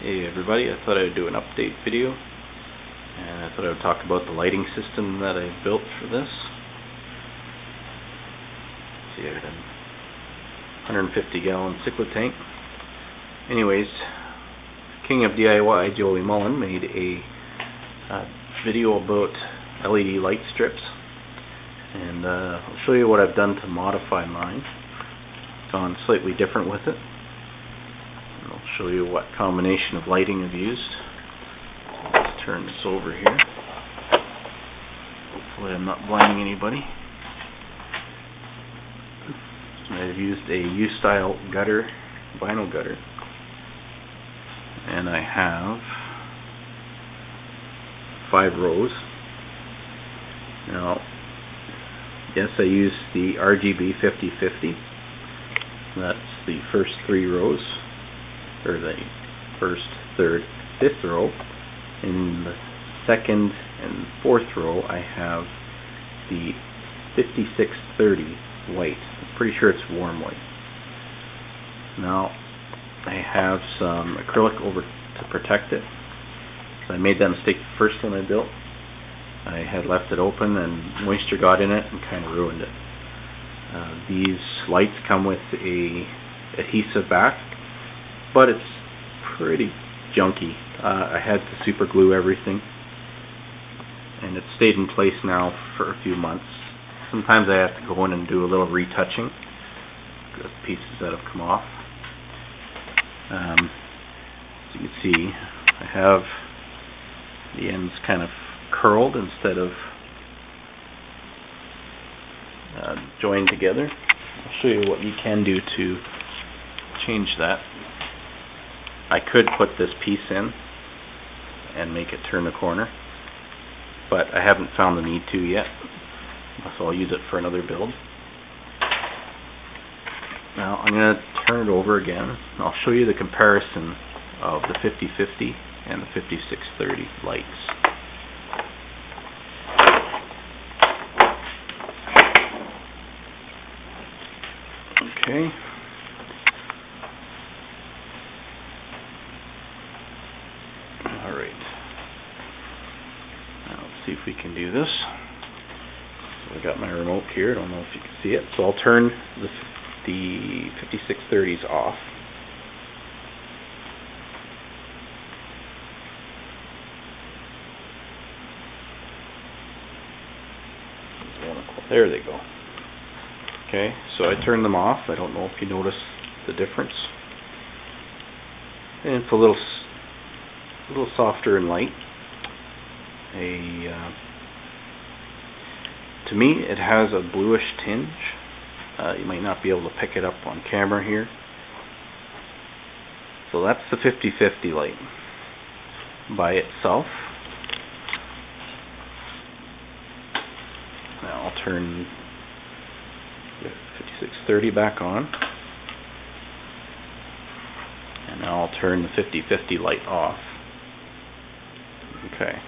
Hey everybody, I thought I would do an update video, and I thought I would talk about the lighting system that I built for this. See, I got a 150 gallon cichlid tank. Anyways, King of DIY, Joey Mullen, made a video about LED light strips, and I'll show you what I've done to modify mine. Gone slightly different with it. I'll show you what combination of lighting I've used. Let's turn this over here. Hopefully I'm not blinding anybody. I've used a U-style gutter, vinyl gutter, and I have 5 rows. Now, yes, I used the RGB 50/50. That's the first 3 rows, or the first, third, fifth row. In the second and fourth row, I have the 5630 white. I'm pretty sure it's warm white. Now, I have some acrylic over to protect it. So I made that mistake the first one I built. I had left it open and moisture got in it and kind of ruined it. These lights come with a adhesive back, but it's pretty junky. I had to super glue everything, and it's stayed in place now for a few months. Sometimes I have to go in and do a little retouching, the pieces that have come off. As you can see, I have the ends kind of curled instead of joined together. I'll show you what you can do to change that. I could put this piece in and make it turn the corner, but I haven't found the need to yet, so I'll use it for another build. Now I'm going to turn it over again. I'll show you the comparison of the 50/50 and the 5630 lights. Okay. Alright. Now let's see if we can do this. So I got my remote here. I don't know if you can see it. So I'll turn the 5630s off. There they go. Okay, so I turned them off. I don't know if you notice the difference. And it's a little softer and light. To me, it has a bluish tinge. You might not be able to pick it up on camera here. So that's the 50/50 light by itself. Now I'll turn the 5630 back on, and now I'll turn the 50/50 light off. Okay.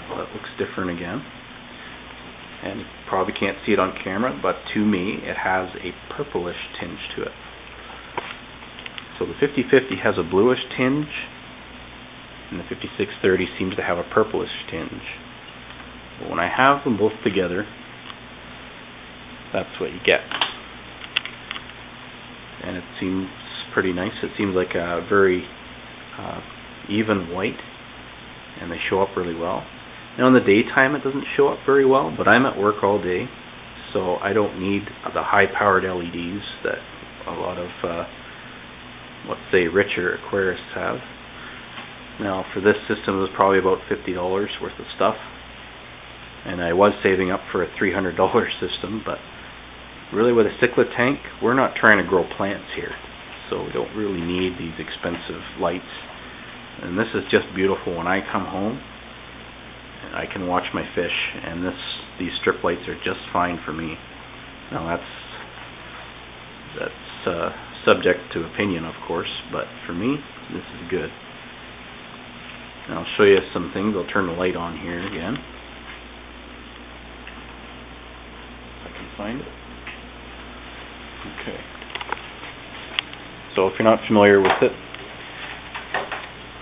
Well, that looks different again, and you probably can't see it on camera, but to me it has a purplish tinge to it. So the 50/50 has a bluish tinge, and the 5630 seems to have a purplish tinge. But when I have them both together, that's what you get. And it seems pretty nice. It seems like a very even white, and they show up really well. Now in the daytime it doesn't show up very well, but I'm at work all day, so I don't need the high-powered LEDs that a lot of, let's say, richer aquarists have. Now for this system it was probably about $50 worth of stuff, and I was saving up for a $300 system, but really with a cichlid tank we're not trying to grow plants here, so we don't really need these expensive lights. And this is just beautiful. When I come home and I can watch my fish, and these strip lights are just fine for me. Now that's subject to opinion, of course, but for me this is good. Now I'll show you some things. I'll turn the light on here again, if I can find it. Okay. So if you're not familiar with it,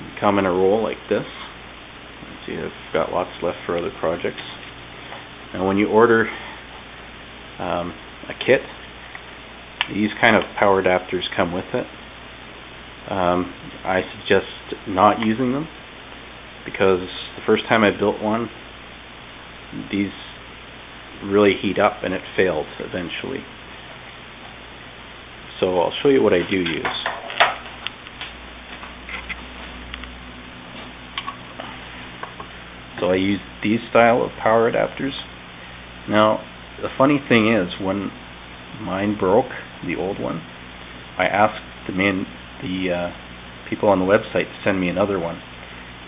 you come in a roll like this. Let's see, I've got lots left for other projects. Now when you order a kit, these kind of power adapters come with it. I suggest not using them because the first time I built one, these really heat up and it failed eventually. So I'll show you what I do use. So I use these style of power adapters. Now the funny thing is, when mine broke, the old one, I asked the people on the website to send me another one,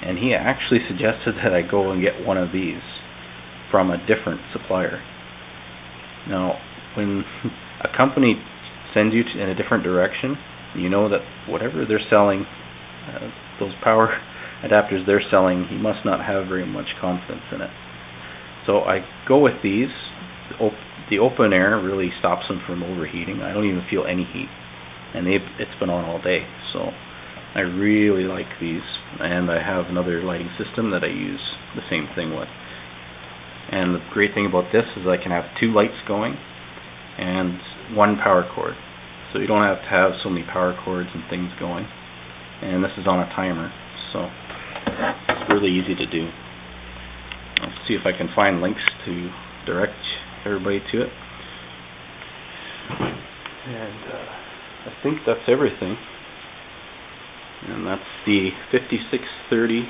and he actually suggested that I go and get one of these from a different supplier. Now, when a company sends you in a different direction, you know that whatever they're selling, those power adapters they're selling, he must not have very much confidence in it. So I go with these. The open air really stops them from overheating. I don't even feel any heat, and it's been on all day. So I really like these, and I have another lighting system that I use the same thing with. And the great thing about this is I can have 2 lights going and 1 power cord, so you don't have to have so many power cords and things going. And this is on a timer, so it's really easy to do. Let's see if I can find links to direct everybody to it. And I think that's everything. And that's the 5630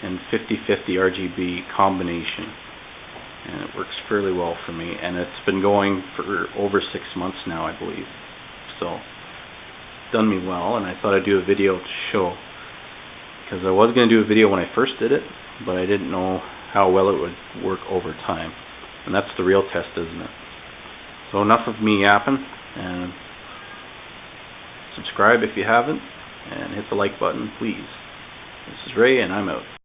and 5050 RGB combination. And it works fairly well for me. And it's been going for over 6 months now, I believe. So, it's done me well, and I thought I'd do a video to show. Because I was going to do a video when I first did it, but I didn't know how well it would work over time. And that's the real test, isn't it? So enough of me yapping, and subscribe if you haven't, and hit the like button, please. This is Ray, and I'm out.